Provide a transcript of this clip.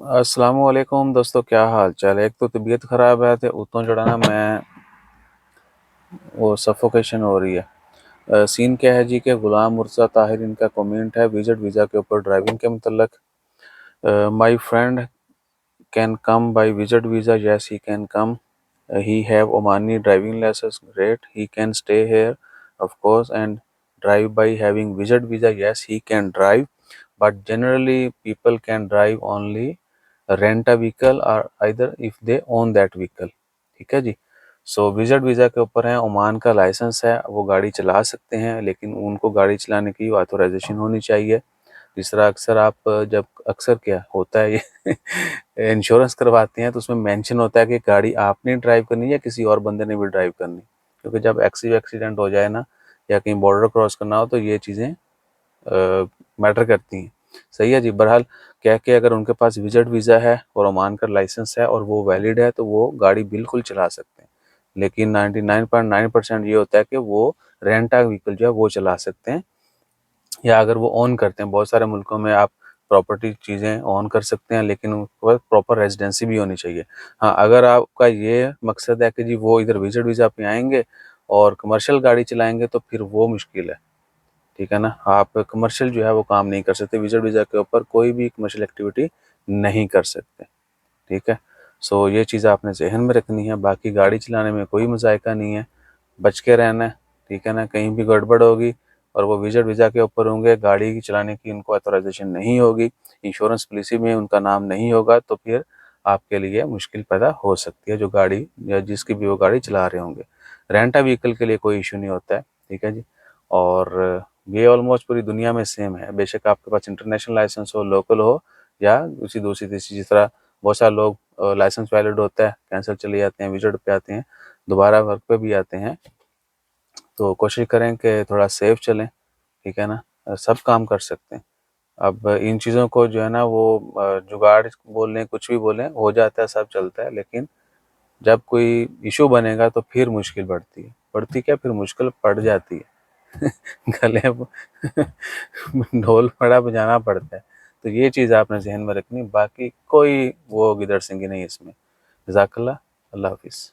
अस्सलामुअलैकुम दोस्तों, क्या हाल चाल है। एक तो तबीयत ख़राब है तो उतों जड़ा ना मैं वो सफोकेशन हो रही है। सीन क्या है जी कि गुलाम मुर्तज़ा ताहिर इनका कमेंट है विजिट वीज़ा के ऊपर ड्राइविंग के मतलब। My friend can come by visit visa, yes he can come, he have Omani driving license, great, he can stay here of course and drive by having visit visa, yes he can drive, but generally people can drive only rent a vehicle or either if they own that vehicle। ठीक है जी। So visit visa के ऊपर है, Oman का licence है, वो गाड़ी चला सकते हैं, लेकिन उनको गाड़ी चलाने की ऑथोराइजेशन होनी चाहिए। जिस तरह अक्सर आप जब अक्सर क्या होता है ये इंश्योरेंस करवाते हैं तो उसमें मेंशन होता है कि गाड़ी आपने ड्राइव करनी है या किसी और बंदे ने भी ड्राइव करनी, क्योंकि जब एक्सीडेंट हो जाए ना या कहीं बॉर्डर क्रॉस करना हो तो ये चीज़ें मैटर करती हैं। सही है जी। बहरहाल क्या कि अगर उनके पास विजिट वीज़ा है और ओमान का लाइसेंस है और वो वैलिड है तो वो गाड़ी बिल्कुल चला सकते हैं, लेकिन 99.9% ये होता है कि वो रेंटा व्हीकल जो है वो चला सकते हैं, या अगर वो ओन करते हैं। बहुत सारे मुल्कों में आप प्रॉपर्टी चीज़ें ओन कर सकते हैं, लेकिन उसके बाद प्रॉपर रेजिडेंसी भी होनी चाहिए। हाँ, अगर आपका ये मकसद है कि जी वो इधर विजिट वीज़ा पे आएंगे और कमर्शियल गाड़ी चलाएंगे तो फिर वो मुश्किल है। ठीक है ना, आप कमर्शियल जो है वो काम नहीं कर सकते, विजिट वीज़ा के ऊपर कोई भी कमर्शियल एक्टिविटी नहीं कर सकते। ठीक है। सो ये चीज़ आपने जहन में रखनी है। बाकी गाड़ी चलाने में कोई मजायका नहीं है, बच के रहना है। ठीक है ना, कहीं भी गड़बड़ होगी और वो विजिट वीज़ा के ऊपर होंगे, गाड़ी चलाने की उनको ऑथराइजेशन नहीं होगी, इंश्योरेंस पॉलिसी में उनका नाम नहीं होगा, तो फिर आपके लिए मुश्किल पैदा हो सकती है जो गाड़ी या जिसकी भी वो गाड़ी चला रहे होंगे। रेंटा व्हीकल के लिए कोई इशू नहीं होता है। ठीक है जी। और ये ऑलमोस्ट पूरी दुनिया में सेम है, बेशक आपके पास इंटरनेशनल लाइसेंस हो, लोकल हो या उसी दूसरी तीसरी। जिस तरह बहुत सारे लोग लाइसेंस वैलिड होता है, कैंसिल चले जाते हैं, विजिट पे आते हैं, दोबारा वर्क पे भी आते हैं। तो कोशिश करें कि थोड़ा सेफ चलें। ठीक है ना, सब काम कर सकते हैं। अब इन चीज़ों को जो है ना वो जुगाड़ बोलें कुछ भी बोलें, हो जाता है, सब चलता है, लेकिन जब कोई इशू बनेगा तो फिर मुश्किल बढ़ती है। बढ़ती क्या, फिर मुश्किल पड़ जाती है गले ढोल बड़ा बजाना पड़ता है। तो ये चीज़ आपने जहन में रखनी, बाकी कोई वो गिदड़ सिंगी नहीं इसमें। जज़ाकल्लाह। अल्लाह हाफिज़।